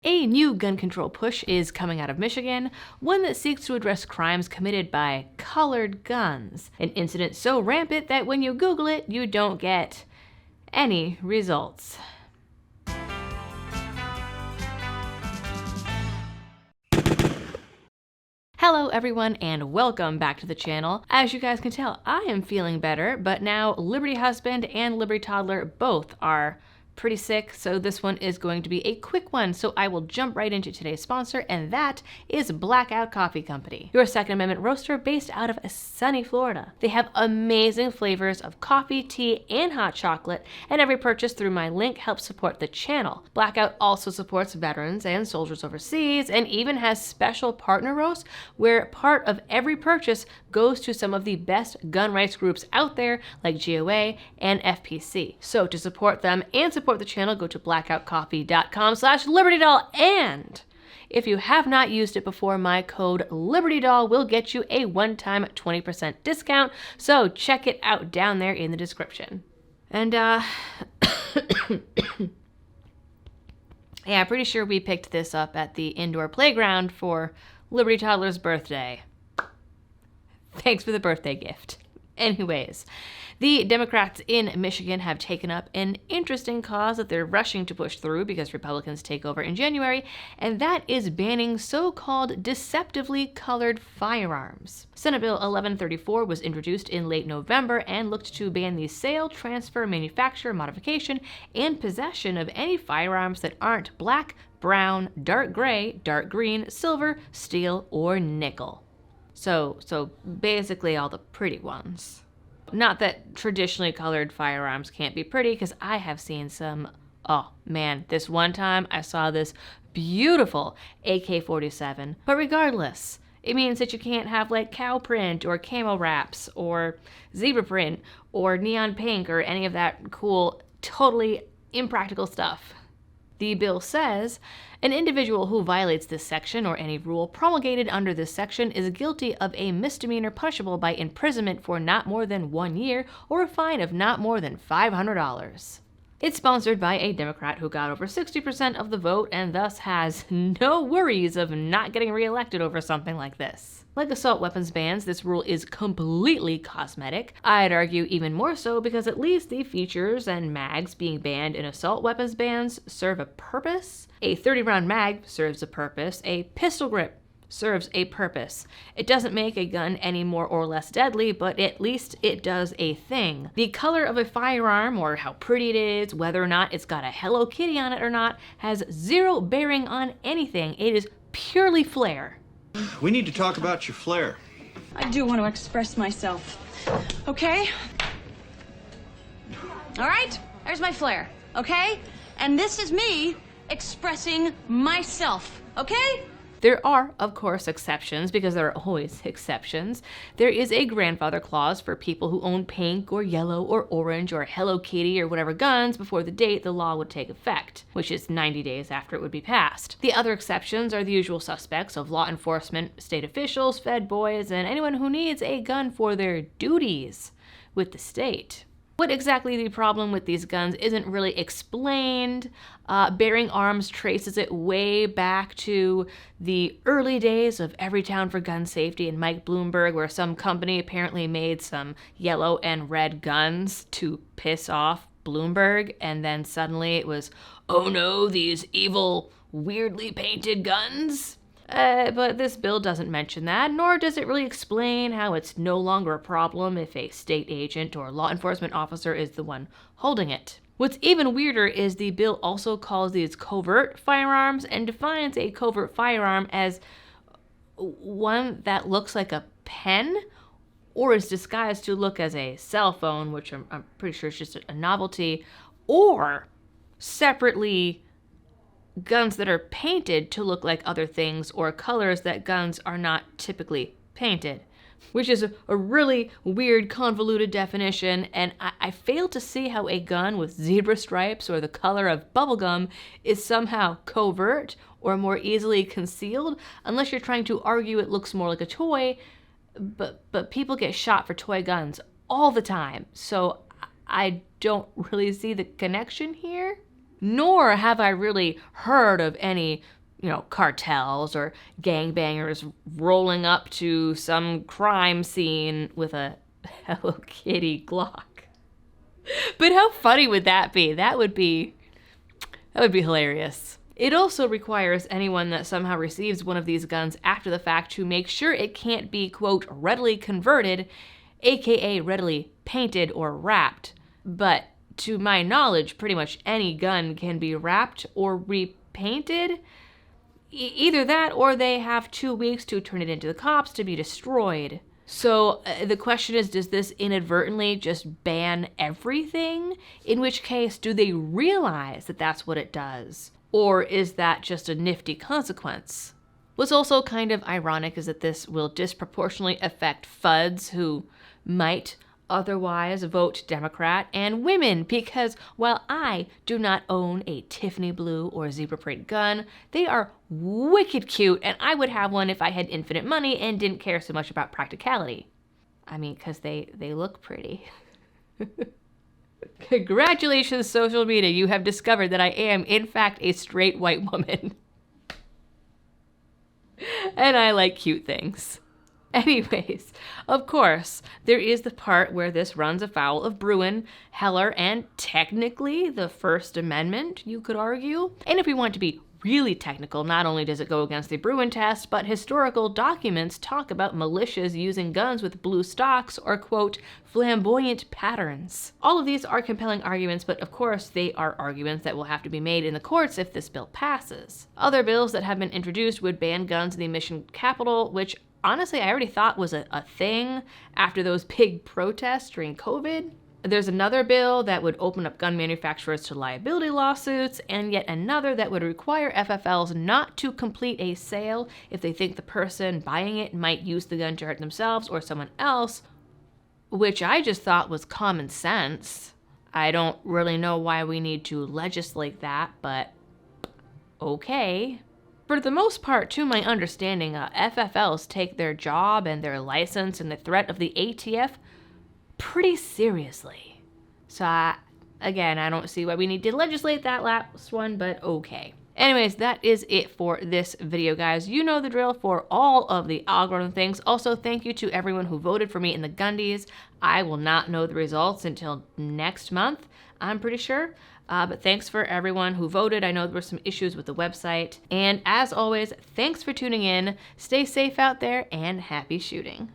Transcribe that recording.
A new gun control push is coming out of Michigan, one that seeks to address crimes committed by colored guns, an incident so rampant that when you Google it, you don't get any results. Hello everyone and welcome back to the channel. As you guys can tell, I am feeling better, but now Liberty Husband and Liberty Toddler both are pretty sick, so this one is going to be a quick one, so I will jump right into today's sponsor, and that is Blackout Coffee Company, your Second Amendment roaster based out of sunny Florida. They have amazing flavors of coffee, tea, and hot chocolate, and every purchase through my link helps support the channel. Blackout also supports veterans and soldiers overseas, and even has special partner roasts where part of every purchase goes to some of the best gun rights groups out there, like GOA and FPC. So to support them and support the channel, go to blackoutcoffee.com/libertydoll, and if you have not used it before, my code LibertyDoll will get you a one-time 20% discount, so check it out down there in the description. And yeah, I'm pretty sure we picked this up at the indoor playground for Liberty Toddler's birthday. Thanks for the birthday gift. Anyways, the Democrats in Michigan have taken up an interesting cause that they're rushing to push through because Republicans take over in January, and that is banning so-called deceptively colored firearms. Senate Bill 1134 was introduced in late November and looked to ban the sale, transfer, manufacture, modification, and possession of any firearms that aren't black, brown, dark gray, dark green, silver, steel, or nickel. So basically all the pretty ones. Not that traditionally colored firearms can't be pretty, because I have seen some. Oh man, this one time I saw this beautiful AK-47. But regardless, it means that you can't have like cow print or camo wraps or zebra print or neon pink or any of that cool, totally impractical stuff. The bill says, an individual who violates this section or any rule promulgated under this section is guilty of a misdemeanor punishable by imprisonment for not more than 1 year or a fine of not more than $500. It's sponsored by a Democrat who got over 60% of the vote and thus has no worries of not getting reelected over something like this. Like assault weapons bans, this rule is completely cosmetic. I'd argue even more so because at least the features and mags being banned in assault weapons bans serve a purpose. A 30-round mag serves a purpose. A pistol grip serves a purpose. It doesn't make a gun any more or less deadly, but at least it does a thing. The color of a firearm, or how pretty it is, whether or not it's got a Hello Kitty on it or not, has zero bearing on anything. It is purely flair. We need to talk about your flair. I do want to express myself. Okay? All right? There's my flair. Okay? And this is me expressing myself. Okay? There are, of course, exceptions, because there are always exceptions. There is a grandfather clause for people who own pink or yellow or orange or Hello Kitty or whatever guns before the date the law would take effect, which is 90 days after it would be passed. The other exceptions are the usual suspects of law enforcement, state officials, Fed boys, and anyone who needs a gun for their duties with the state. What exactly the problem with these guns isn't really explained. Bearing Arms traces it way back to the early days of Everytown for Gun Safety and Mike Bloomberg, where some company apparently made some yellow and red guns to piss off Bloomberg, and then suddenly it was, oh no, these evil, weirdly painted guns? But this bill doesn't mention that, nor does it really explain how it's no longer a problem if a state agent or law enforcement officer is the one holding it. What's even weirder is the bill also calls these covert firearms and defines a covert firearm as one that looks like a pen or is disguised to look as a cell phone, which I'm pretty sure is just a novelty, or separately guns that are painted to look like other things or colors that guns are not typically painted, which is a really weird, convoluted definition, and I fail to see how a gun with zebra stripes or the color of bubblegum is somehow covert or more easily concealed, unless you're trying to argue it looks more like a toy, but people get shot for toy guns all the time, so I don't really see the connection here. Nor have I really heard of any, cartels or gangbangers rolling up to some crime scene with a Hello Kitty Glock. But how funny would that be? That would be hilarious. It also requires anyone that somehow receives one of these guns after the fact to make sure it can't be, quote, readily converted, aka readily painted or wrapped. But to my knowledge, pretty much any gun can be wrapped or repainted. Either that or they have 2 weeks to turn it into the cops to be destroyed. So the question is, does this inadvertently just ban everything? In which case, do they realize that that's what it does? Or is that just a nifty consequence? What's also kind of ironic is that this will disproportionately affect FUDs who might otherwise vote Democrat, and women, because while I do not own a Tiffany blue or zebra print gun, they are wicked cute, and I would have one if I had infinite money and didn't care so much about practicality. I mean, because they look pretty. Congratulations, social media. You have discovered that I am, in fact, a straight white woman. And I like cute things. Anyways, of course, there is the part where this runs afoul of Bruin, Heller, and technically the First Amendment, you could argue. And if we want to be really technical, not only does it go against the Bruin test, but historical documents talk about militias using guns with blue stocks or, quote, flamboyant patterns. All of these are compelling arguments, but of course they are arguments that will have to be made in the courts if this bill passes. Other bills that have been introduced would ban guns in the mission capital, which honestly I already thought was a thing after those big protests during COVID. There's another bill that would open up gun manufacturers to liability lawsuits, and yet another that would require FFLs not to complete a sale if they think the person buying it might use the gun to hurt themselves or someone else, which I just thought was common sense. I don't really know why we need to legislate that, but okay. For the most part, to my understanding, FFLs take their job and their license and the threat of the ATF pretty seriously. So, again, I don't see why we need to legislate that last one, but okay. Anyways, that is it for this video, guys. You know the drill for all of the algorithm things. Also, thank you to everyone who voted for me in the Gundies. I will not know the results until next month, I'm pretty sure. But thanks for everyone who voted. I know there were some issues with the website. And as always, thanks for tuning in. Stay safe out there and happy shooting.